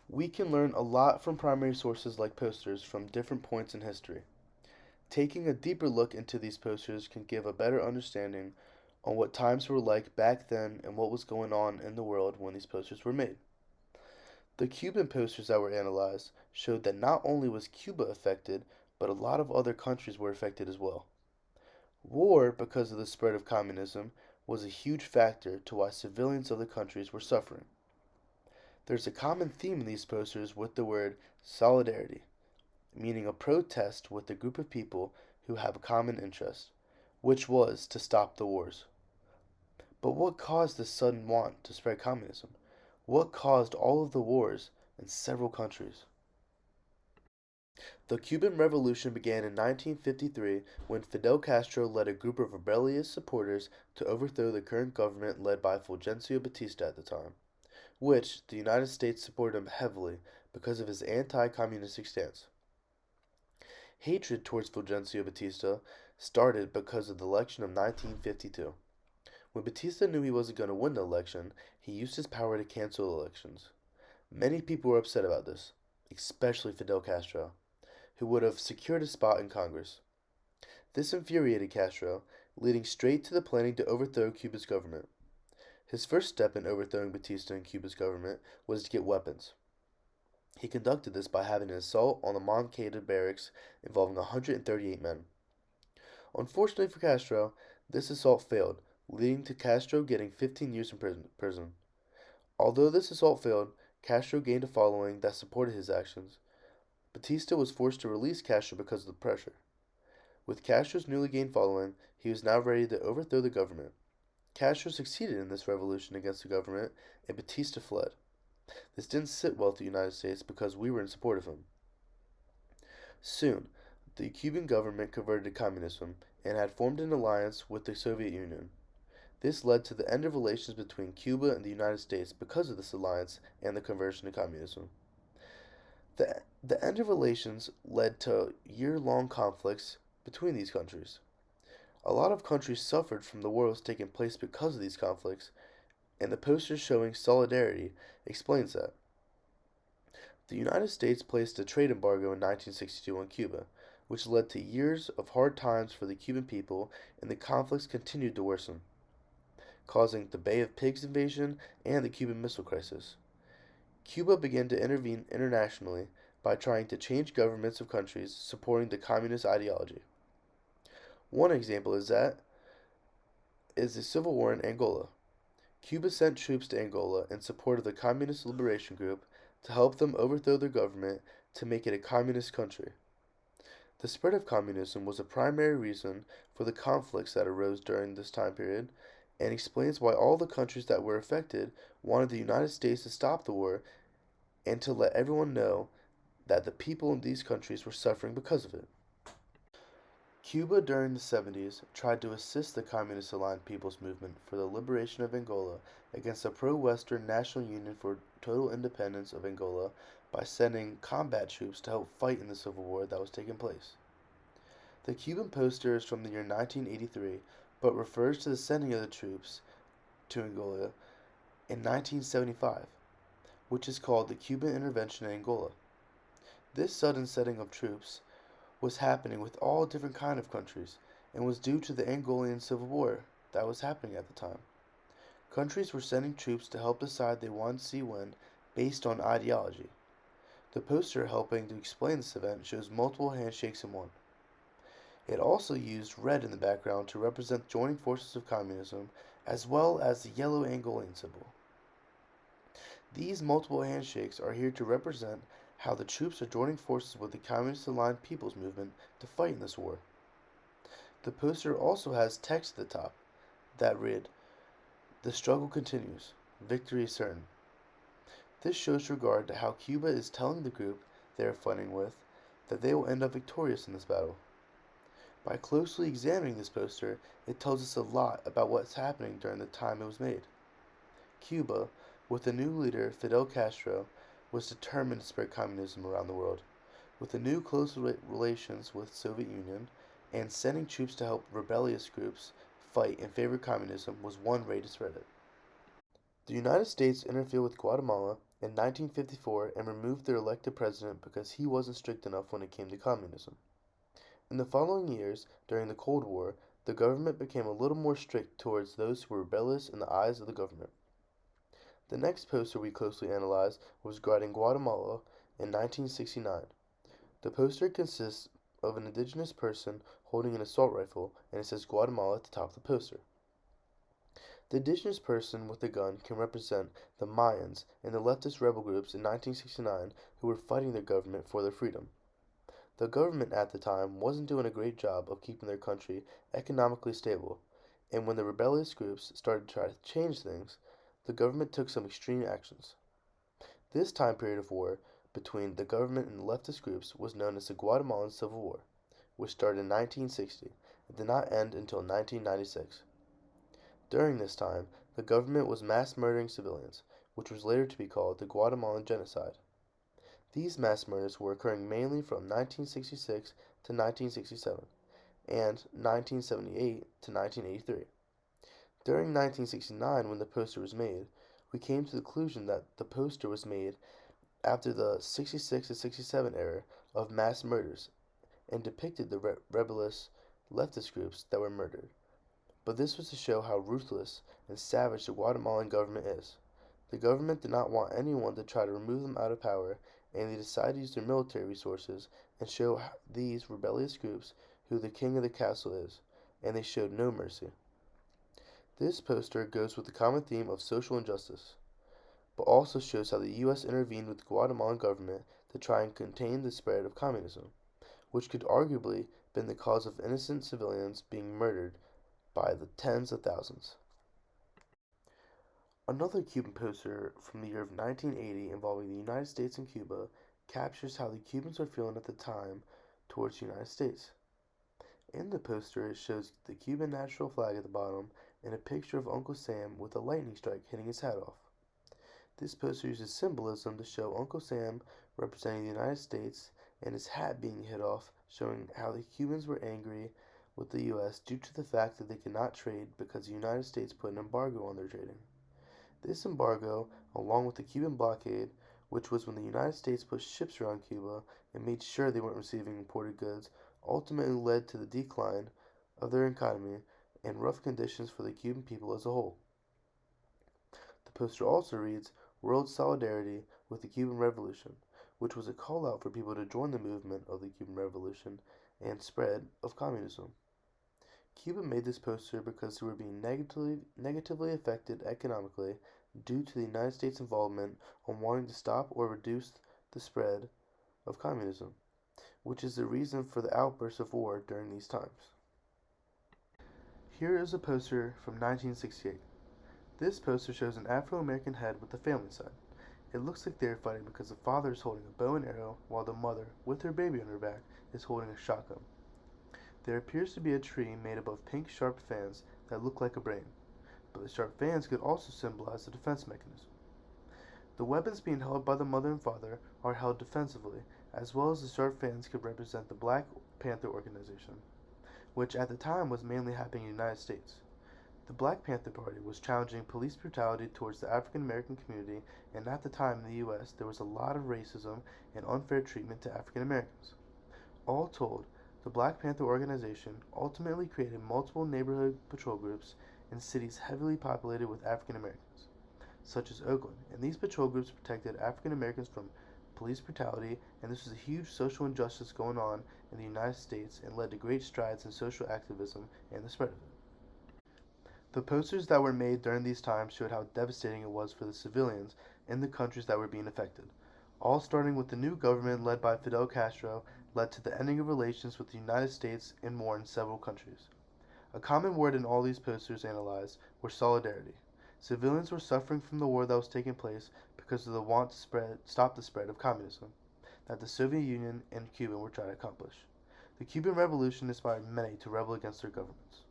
We can learn a lot from primary sources like posters from different points in history. Taking a deeper look into these posters can give a better understanding on what times were like back then and what was going on in the world when these posters were made. The Cuban posters that were analyzed showed that not only was Cuba affected, but a lot of other countries were affected as well. War, because of the spread of communism, was a huge factor to why civilians of the countries were suffering. There's a common theme in these posters with the word solidarity, meaning a protest with a group of people who have a common interest, which was to stop the wars. But what caused this sudden want to spread communism? What caused all of the wars in several countries? The Cuban Revolution began in 1953 when Fidel Castro led a group of rebellious supporters to overthrow the current government led by Fulgencio Batista at the time, which the United States supported him heavily because of his anti-communistic stance. Hatred towards Fulgencio Batista started because of the election of 1952. When Batista knew he wasn't going to win the election, he used his power to cancel elections. Many people were upset about this, especially Fidel Castro, who would have secured a spot in Congress. This infuriated Castro, leading straight to the planning to overthrow Cuba's government. His first step in overthrowing Batista and Cuba's government was to get weapons. He conducted this by having an assault on the Moncada barracks involving 138 men. Unfortunately for Castro, this assault failed, leading to Castro getting 15 years in prison. Although this assault failed, Castro gained a following that supported his actions. Batista was forced to release Castro because of the pressure. With Castro's newly gained following, he was now ready to overthrow the government. Castro succeeded in this revolution against the government, and Batista fled. This didn't sit well with the United States because we were in support of him. Soon, the Cuban government converted to communism and had formed an alliance with the Soviet Union. This led to the end of relations between Cuba and the United States because of this alliance and the conversion to communism. The end of relations led to year-long conflicts between these countries. A lot of countries suffered from the wars taking place because of these conflicts, and the poster showing solidarity explains that. The United States placed a trade embargo in 1962 on Cuba, which led to years of hard times for the Cuban people, and the conflicts continued to worsen, causing the Bay of Pigs invasion and the Cuban Missile Crisis. Cuba began to intervene internationally by trying to change governments of countries supporting the communist ideology. One example is the civil war in Angola. Cuba sent troops to Angola in support of the Communist Liberation Group to help them overthrow their government to make it a communist country. The spread of communism was a primary reason for the conflicts that arose during this time period, and explains why all the countries that were affected wanted the United States to stop the war and to let everyone know that the people in these countries were suffering because of it. Cuba during the 70s tried to assist the Communist Aligned People's Movement for the liberation of Angola against the pro-Western National Union for Total Independence of Angola by sending combat troops to help fight in the civil war that was taking place. The Cuban poster is from the year 1983, but refers to the sending of the troops to Angola in 1975, which is called the Cuban Intervention in Angola. This sudden sending of troops was happening with all different kind of countries and was due to the Angolan civil war that was happening at the time. Countries were sending troops to help decide they wanted to see win based on ideology. The poster helping to explain this event shows multiple handshakes in one. It also used red in the background to represent joining forces of communism as well as the yellow Angolan symbol. These multiple handshakes are here to represent how the troops are joining forces with the Communist Aligned People's Movement to fight in this war. The poster also has text at the top that read, "The struggle continues. Victory is certain." This shows regard to how Cuba is telling the group they are fighting with that they will end up victorious in this battle. By closely examining this poster, it tells us a lot about what's happening during the time it was made. Cuba, with the new leader Fidel Castro, was determined to spread communism around the world. With the new close relations with the Soviet Union and sending troops to help rebellious groups fight in favor of communism was one way to spread it. The United States interfered with Guatemala in 1954 and removed their elected president because he wasn't strict enough when it came to communism. In the following years, during the Cold War, the government became a little more strict towards those who were rebellious in the eyes of the government. The next poster we closely analyzed was regarding Guatemala in 1969. The poster consists of an indigenous person holding an assault rifle, and it says Guatemala at the top of the poster. The indigenous person with the gun can represent the Mayans and the leftist rebel groups in 1969 who were fighting their government for their freedom. The government at the time wasn't doing a great job of keeping their country economically stable, and when the rebellious groups started to try to change things, the government took some extreme actions. This time period of war between the government and the leftist groups was known as the Guatemalan Civil War, which started in 1960 and did not end until 1996. During this time, the government was mass murdering civilians, which was later to be called the Guatemalan Genocide. These mass murders were occurring mainly from 1966 to 1967 and 1978 to 1983. During 1969, when the poster was made, we came to the conclusion that the poster was made after the 66 to 67 era of mass murders and depicted the rebellious leftist groups that were murdered. But this was to show how ruthless and savage the Guatemalan government is. The government did not want anyone to try to remove them out of power, and they decided to use their military resources and show these rebellious groups who the king of the castle is, and they showed no mercy. This poster goes with the common theme of social injustice, but also shows how the U.S. intervened with the Guatemalan government to try and contain the spread of communism, which could arguably have been the cause of innocent civilians being murdered by the tens of thousands. Another Cuban poster from the year of 1980 involving the United States and Cuba captures how the Cubans were feeling at the time towards the United States. In the poster, it shows the Cuban national flag at the bottom and a picture of Uncle Sam with a lightning strike hitting his hat off. This poster uses symbolism to show Uncle Sam representing the United States and his hat being hit off, showing how the Cubans were angry with the U.S. due to the fact that they could not trade because the United States put an embargo on their trading. This embargo, along with the Cuban blockade, which was when the United States pushed ships around Cuba and made sure they weren't receiving imported goods, ultimately led to the decline of their economy and rough conditions for the Cuban people as a whole. The poster also reads, "World Solidarity with the Cuban Revolution," which was a call out for people to join the movement of the Cuban Revolution and spread of communism. Cuba made this poster because they were being negatively affected economically due to the United States' involvement on wanting to stop or reduce the spread of communism, which is the reason for the outburst of war during these times. Here is a poster from 1968. This poster shows an Afro-American head with the family side. It looks like they are fighting because the father is holding a bow and arrow while the mother, with her baby on her back, is holding a shotgun. There appears to be a tree made up of pink sharp fans that look like a brain, but the sharp fans could also symbolize a defense mechanism. The weapons being held by the mother and father are held defensively, as well as the sharp fans could represent the Black Panther organization, which at the time was mainly happening in the United States. The Black Panther Party was challenging police brutality towards the African American community, and at the time in the U.S. there was a lot of racism and unfair treatment to African Americans. All told, the Black Panther organization ultimately created multiple neighborhood patrol groups in cities heavily populated with African Americans, such as Oakland, and these patrol groups protected African Americans from police brutality, and this was a huge social injustice going on in the United States and led to great strides in social activism and the spread of it. The posters that were made during these times showed how devastating it was for the civilians in the countries that were being affected. All starting with the new government led by Fidel Castro led to the ending of relations with the United States and more in several countries. A common word in all these posters analyzed were solidarity. Civilians were suffering from the war that was taking place because of the want to stop the spread of communism that the Soviet Union and Cuba were trying to accomplish. The Cuban Revolution inspired many to rebel against their governments.